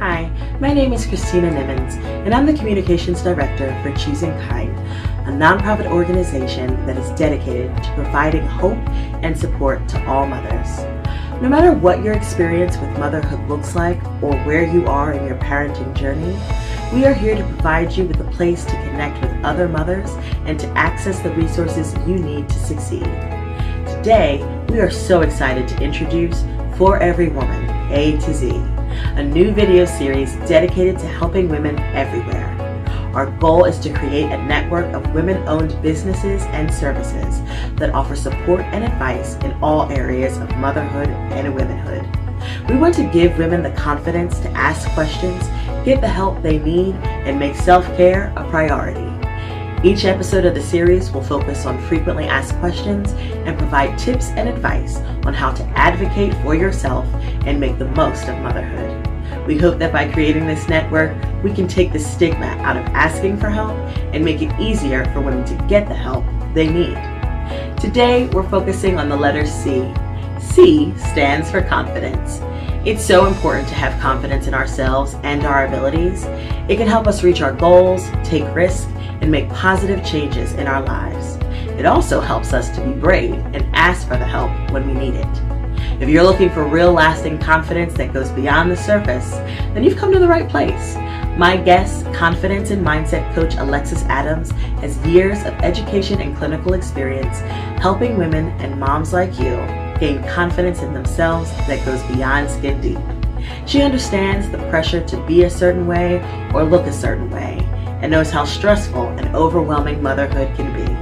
Hi, my name is Christina Nimmons, and I'm the Communications Director for ChoosingKind, a nonprofit organization that is dedicated to providing hope and support to all mothers. No matter what your experience with motherhood looks like or where you are in your parenting journey, we are here to provide you with a place to connect with other mothers and to access the resources you need to succeed. Today, we are so excited to introduce For Every Woman, A to Z, a new video series dedicated to helping women everywhere. Our goal is to create a network of women-owned businesses and services that offer support and advice in all areas of motherhood and womanhood. We want to give women the confidence to ask questions, get the help they need, and make self-care a priority. Each episode of the series will focus on frequently asked questions and provide tips and advice on how to advocate for yourself and make the most of motherhood. We hope that by creating this network, we can take the stigma out of asking for help and make it easier for women to get the help they need. Today, we're focusing on the letter C. C stands for confidence. It's so important to have confidence in ourselves and our abilities. It can help us reach our goals, take risks, and make positive changes in our lives. It also helps us to be brave and ask for the help when we need it. If you're looking for real lasting confidence that goes beyond the surface, then you've come to the right place. My guest, confidence and mindset coach Alexis Adams, has years of education and clinical experience helping women and moms like you gain confidence in themselves that goes beyond skin deep. She understands the pressure to be a certain way or look a certain way, and knows how stressful and overwhelming motherhood can be.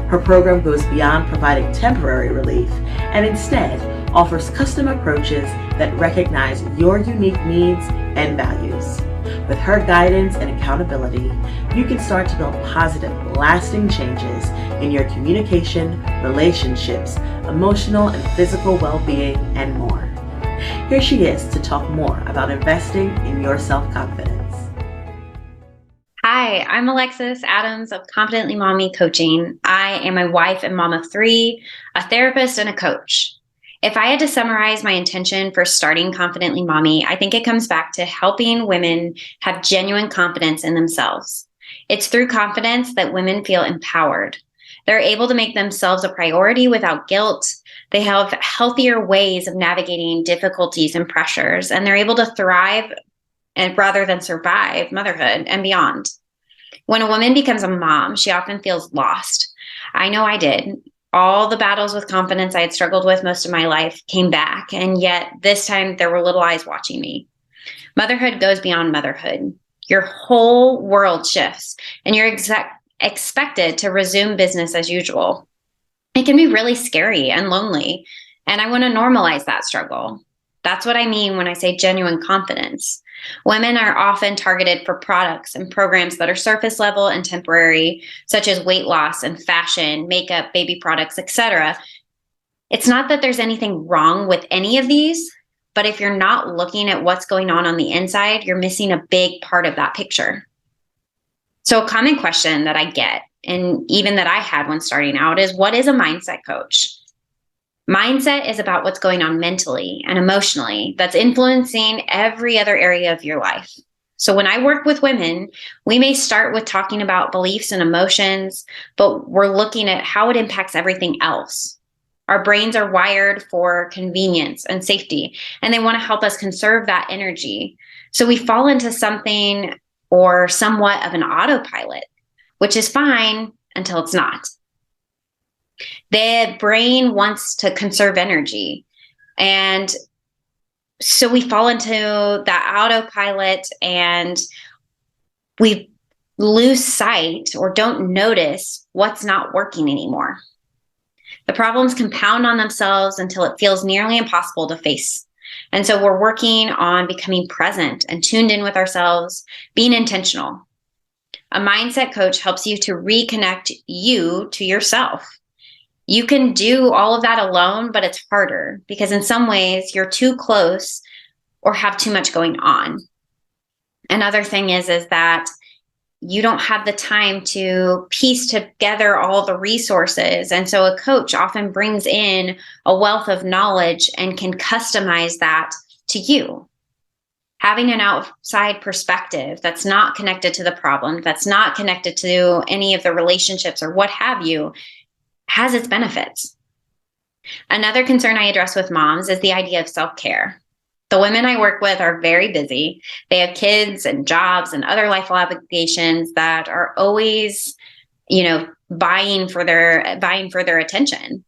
Her program goes beyond providing temporary relief and instead offers custom approaches that recognize your unique needs and values. With her guidance and accountability, you can start to build positive, lasting changes in your communication, relationships, emotional and physical well-being, and more. Here she is to talk more about investing in your self-confidence. Hi, I'm Alexis Adams of Confidently Mommy Coaching. I am a wife and mom of 3, a therapist, and a coach. If I had to summarize my intention for starting Confidently Mommy, I think it comes back to helping women have genuine confidence in themselves. It's through confidence that women feel empowered. They're able to make themselves a priority without guilt. They have healthier ways of navigating difficulties and pressures, and they're able to thrive and rather than survive motherhood and beyond. When a woman becomes a mom, she often feels lost. I know I did. All the battles with confidence I had struggled with most of my life came back, and yet this time there were little eyes watching me. Motherhood goes beyond motherhood. Your whole world shifts, and you're expected to resume business as usual. It can be really scary and lonely, and I want to normalize that struggle. That's what I mean when I say genuine confidence. Women are often targeted for products and programs that are surface level and temporary, such as weight loss and fashion, makeup, baby products, etc. It's not that there's anything wrong with any of these, but if you're not looking at what's going on the inside, you're missing a big part of that picture. So a common question that I get, and even that I had when starting out, is what is a mindset coach? Mindset is about what's going on mentally and emotionally that's influencing every other area of your life. So when I work with women, we may start with talking about beliefs and emotions, but we're looking at how it impacts everything else. Our brains are wired for convenience and safety, and they want to help us conserve that energy. So we fall into something or somewhat of an autopilot, which is fine until it's not. The brain wants to conserve energy. And so we fall into that autopilot and we lose sight or don't notice what's not working anymore. The problems compound on themselves until it feels nearly impossible to face. And so we're working on becoming present and tuned in with ourselves, being intentional. A mindset coach helps you to reconnect you to yourself. You can do all of that alone, but it's harder because in some ways you're too close or have too much going on. Another thing is that you don't have the time to piece together all the resources. And so a coach often brings in a wealth of knowledge and can customize that to you. Having an outside perspective that's not connected to the problem, that's not connected to any of the relationships or what have you, has its benefits. Another concern I address with moms is the idea of self-care. The women I work with are very busy. They have kids and jobs and other life obligations that are always, vying for their attention.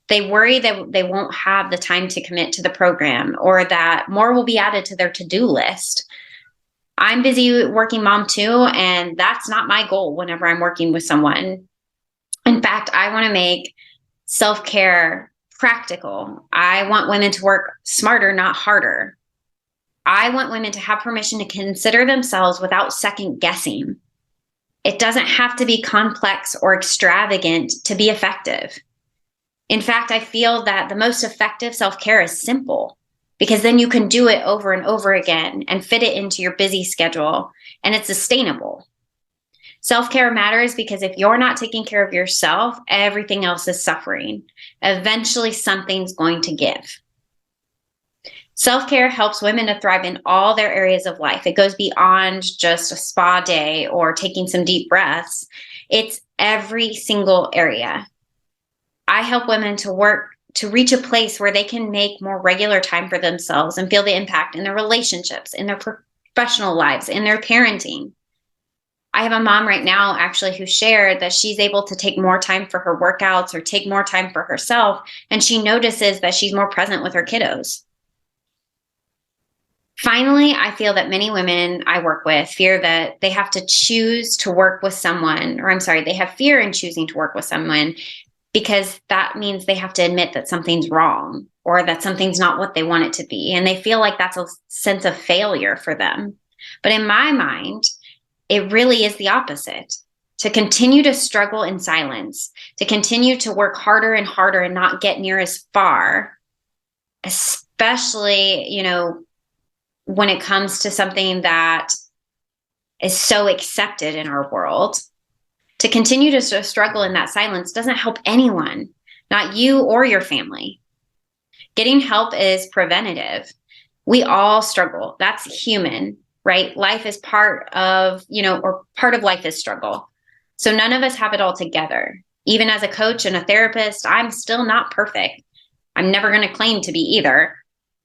They worry that they won't have the time to commit to the program, or that more will be added to their to-do list. I'm busy working mom too, and that's not my goal whenever I'm working with someone. In fact, I want to make self-care practical. I want women to work smarter, not harder. I want women to have permission to consider themselves without second guessing. It doesn't have to be complex or extravagant to be effective. In fact, I feel that the most effective self-care is simple, because then you can do it over and over again and fit it into your busy schedule, and it's sustainable. Self-care matters because if you're not taking care of yourself, everything else is suffering. Eventually, something's going to give. Self-care helps women to thrive in all their areas of life. It goes beyond just a spa day or taking some deep breaths. It's every single area. I help women to reach a place where they can make more regular time for themselves and feel the impact in their relationships, in their professional lives, in their parenting. I have a mom right now actually who shared that she's able to take more time for her workouts or take more time for herself, and she notices that she's more present with her kiddos. Finally, I feel that many women I work with fear that they have to choose to work with someone, they have fear in choosing to work with someone because that means they have to admit that something's wrong or that something's not what they want it to be. And they feel like that's a sense of failure for them. But in my mind, it really is the opposite. To continue to struggle in silence, to continue to work harder and harder and not get near as far, especially, when it comes to something that is so accepted in our world, to continue to struggle in that silence doesn't help anyone, not you or your family. Getting help is preventative. We all struggle. That's human, right? Life is part of life is struggle. So none of us have it all together. Even as a coach and a therapist, I'm still not perfect. I'm never going to claim to be either.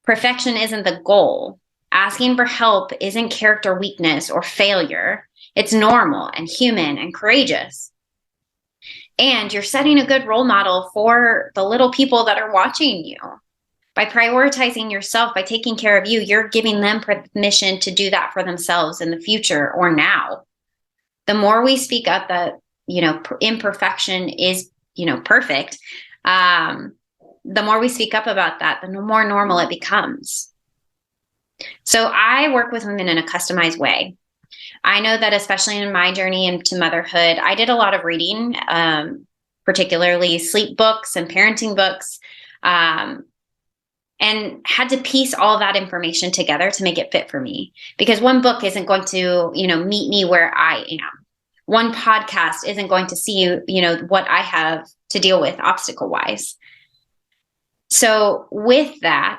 Perfection isn't the goal. Asking for help isn't character weakness or failure. It's normal and human and courageous. And you're setting a good role model for the little people that are watching you. By prioritizing yourself, by taking care of you, you're giving them permission to do that for themselves in the future or now. The more we speak up that, imperfection is, perfect, the more we speak up about that, the more normal it becomes. So I work with women in a customized way. I know that especially in my journey into motherhood, I did a lot of reading, particularly sleep books and parenting books, and had to piece all that information together to make it fit for me. Because one book isn't going to, meet me where I am. One podcast isn't going to see, what I have to deal with obstacle-wise. So with that,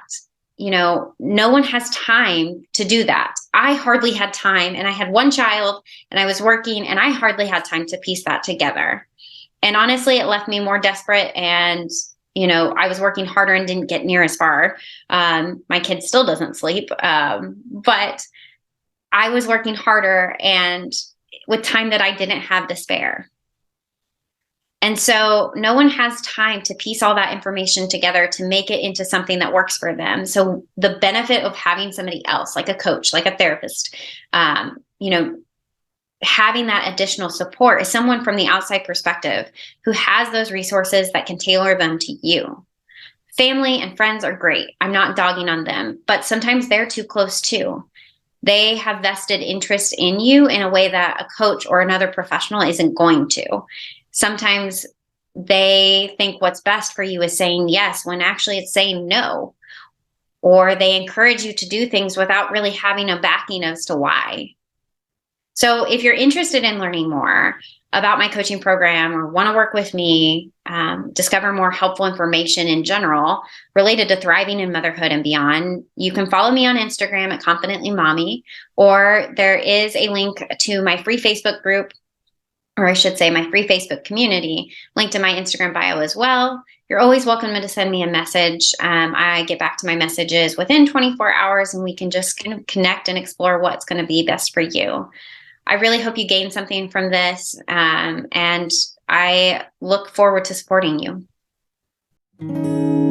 no one has time to do that. I hardly had time, and I had one child and I was working, and I hardly had time to piece that together. And honestly, it left me more desperate, and, I was working harder and didn't get near as far. My kid still doesn't sleep, but I was working harder and with time that I didn't have to spare. And so no one has time to piece all that information together to make it into something that works for them. So the benefit of having somebody else, like a coach, like a therapist, having that additional support is someone from the outside perspective who has those resources that can tailor them to you. Family and friends are great. I'm not dogging on them, but sometimes they're too close too. They have vested interest in you in a way that a coach or another professional isn't going to. Sometimes they think what's best for you is saying yes, when actually it's saying no. Or they encourage you to do things without really having a backing as to why. So if you're interested in learning more, about my coaching program or want to work with me, discover more helpful information in general related to thriving in motherhood and beyond, you can follow me on Instagram at Confidently Mommy, or there is a link to my free Facebook group, or I should say my free Facebook community, linked in my Instagram bio as well. You're always welcome to send me a message. I get back to my messages within 24 hours, and we can just kind of connect and explore what's going to be best for you. I really hope you gain something from this, and I look forward to supporting you.